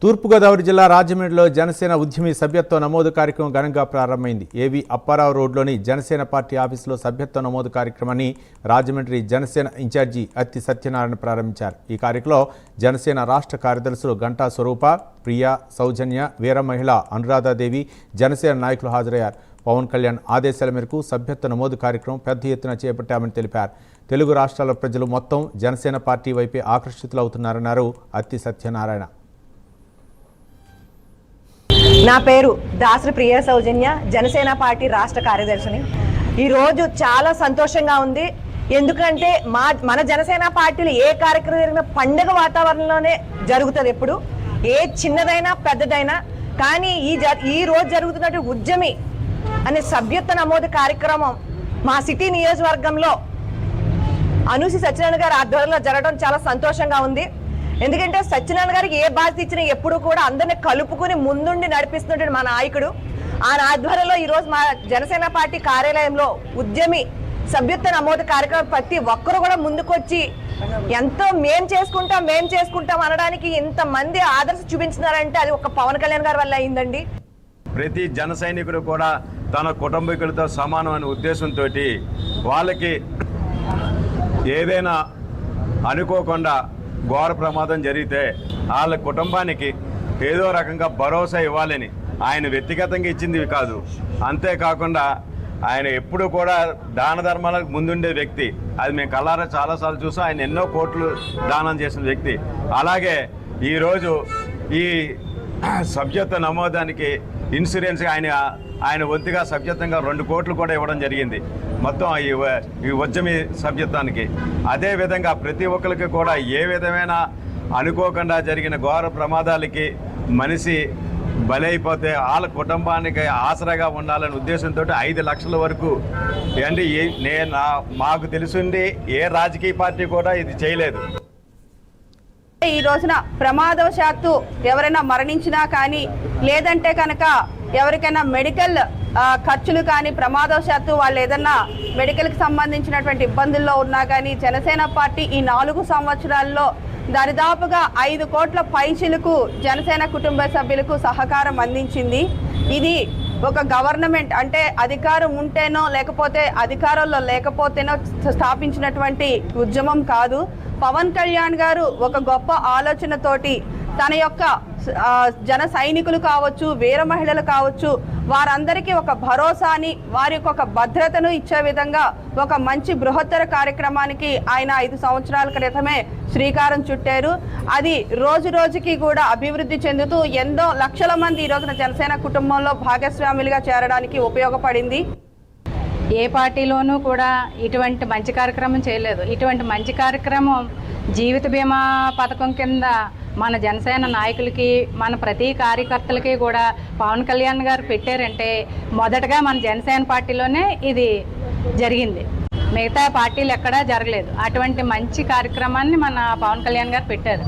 తూర్పుగోదావరి జిల్లా రాజమండ్రిలో జనసేన ఉద్యమి సభ్యత్వ నమోదు కార్యక్రమం ఘనంగా ప్రారంభమైంది. ఏవి అప్పారావు రోడ్లోని జనసేన పార్టీ ఆఫీసులో సభ్యత్వ నమోదు కార్యక్రమాన్ని రాజమండ్రి జనసేన ఇన్ఛార్జి అత్తి సత్యనారాయణ ప్రారంభించారు. ఈ కార్యక్రమంలో జనసేన రాష్ట్ర కార్యదర్శులు గంటా స్వరూప, ప్రియా, సౌజన్య, వీర మహిళ అనురాధాదేవి, జనసేన నాయకులు హాజరయ్యారు. పవన్ కళ్యాణ్ ఆదేశాల మేరకు సభ్యత్వ నమోదు కార్యక్రమం పెద్ద ఎత్తున చేపట్టామని తెలిపారు. తెలుగు రాష్ట్రాల ప్రజలు మొత్తం జనసేన పార్టీ వైపే ఆకర్షితులవుతున్నారన్నారు అత్తి సత్యనారాయణ. నా పేరు దాసరి ప్రియా సౌజన్య, జనసేన పార్టీ రాష్ట్ర కార్యదర్శిని. ఈరోజు చాలా సంతోషంగా ఉంది. ఎందుకంటే మన జనసేన పార్టీలో ఏ కార్యక్రమం జరిగినా పండుగ వాతావరణంలోనే జరుగుతుంది. ఎప్పుడు ఏ చిన్నదైనా పెద్దదైనా. కానీ ఈ రోజు జరుగుతున్నట్టు ఉద్యమి అనే సభ్యత్వ నమోదు కార్యక్రమం మా సిటీ నియోజకవర్గంలో అనూసి సత్యనారాయణ గారి ఆధ్వర్యంలో జరగడం చాలా సంతోషంగా ఉంది. ఎందుకంటే సత్యనారాయణ గారికి ఏ బాధ్యత ఇచ్చినా ఎప్పుడు కూడా అందరినీ కలుపుకుని ముందుండి నడిపిస్తున్నటువంటి మా నాయకుడు. ఆ ఆధ్వర్యంలో ఈరోజు మా జనసేన పార్టీ కార్యాలయంలో ఉద్యమి సభ్యత్వ నమోదు కార్యక్రమం ప్రతి ఒక్కరు కూడా ముందుకొచ్చి ఎంతో మేం చేసుకుంటాం అనడానికి ఇంతమంది ఆదర్శ చూపించినారంటే అది ఒక పవన్ కళ్యాణ్ గారి వల్ల అయిందండి. ప్రతి జన సైనికుడు కూడా తన కుటుంబీకులతో సమానమైన ఉద్దేశంతో వాళ్ళకి ఏదైనా అనుకోకుండా ఘోర ప్రమాదం జరిగితే వాళ్ళ కుటుంబానికి ఏదో రకంగా భరోసా ఇవ్వాలని ఆయన వ్యక్తిగతంగా ఇచ్చింది కాదు. అంతేకాకుండా ఆయన ఎప్పుడు కూడా దాన ధర్మాలకు ముందుండే వ్యక్తి. అది మేము కళ్ళారా చాలాసార్లు చూసాం. ఆయన ఎన్నో కోట్లు దానం చేసిన వ్యక్తి. అలాగే ఈరోజు ఈ సభ్యత్వ నమోదానికి ఇన్సూరెన్స్ ఆయన వంతుగా సభ్యత్వంగా 2 కోట్లు కూడా ఇవ్వడం జరిగింది మొత్తం ఈ ఉద్యమి సభ్యత్వానికి. అదేవిధంగా ప్రతి ఒక్కరికి కూడా ఏ విధమైన అనుకోకుండా జరిగిన ఘోర ప్రమాదాలకి మనిషి బలైపోతే వాళ్ళ కుటుంబానికి ఆసరాగా ఉండాలనే ఉద్దేశంతో 5 లక్షల వరకు అంటే మాకు తెలుసుండి ఏ రాజకీయ పార్టీ కూడా ఇది చేయలేదు. ఈ రోజున ప్రమాదవశాత్తు ఎవరైనా మరణించినా కానీ, లేదంటే కనుక ఎవరికైనా మెడికల్ ఖర్చులు కానీ, ప్రమాదవశాత్తు వాళ్ళు ఏదన్నా మెడికల్కి సంబంధించినటువంటి ఇబ్బందుల్లో ఉన్నా కానీ జనసేన పార్టీ ఈ 4 సంవత్సరాల్లో దరిదాపుగా 5 కోట్ల పైచిలకు జనసేన కుటుంబ సభ్యులకు సహకారం అందించింది. ఇది ఒక గవర్నమెంట్ అంటే అధికారం ఉంటేనో లేకపోతే అధికారంలో లేకపోతేనో స్థాపించినటువంటి ఉద్యమం కాదు. పవన్ కళ్యాణ్ గారు ఒక గొప్ప ఆలోచనతోటి తన యొక్క జన సైనికులు కావచ్చు, వీర మహిళలు కావచ్చు, వారందరికీ ఒక భరోసాని, వారికి ఒక భద్రతను ఇచ్చే విధంగా ఒక మంచి బృహత్తర కార్యక్రమానికి ఆయన 5 సంవత్సరాల క్రితమే శ్రీకారం చుట్టారు. అది రోజు రోజుకి కూడా అభివృద్ధి చెందుతూ ఎన్నో లక్షల మంది ఈ రోజున జనసేన కుటుంబంలో భాగస్వాములుగా చేరడానికి ఉపయోగపడింది. ఏ పార్టీలోనూ కూడా ఇటువంటి మంచి కార్యక్రమం చేయలేదు. ఇటువంటి మంచి కార్యక్రమం జీవిత బీమా పథకం కింద మన జనసేన నాయకులకి, మన ప్రతి కార్యకర్తలకి కూడా పవన్ కళ్యాణ్ గారు పెట్టారంటే మొదటగా మన జనసేన పార్టీలోనే ఇది జరిగింది. మిగతా పార్టీలు ఎక్కడా జరగలేదు. అటువంటి మంచి కార్యక్రమాన్ని మన పవన్ కళ్యాణ్ గారు పెట్టారు.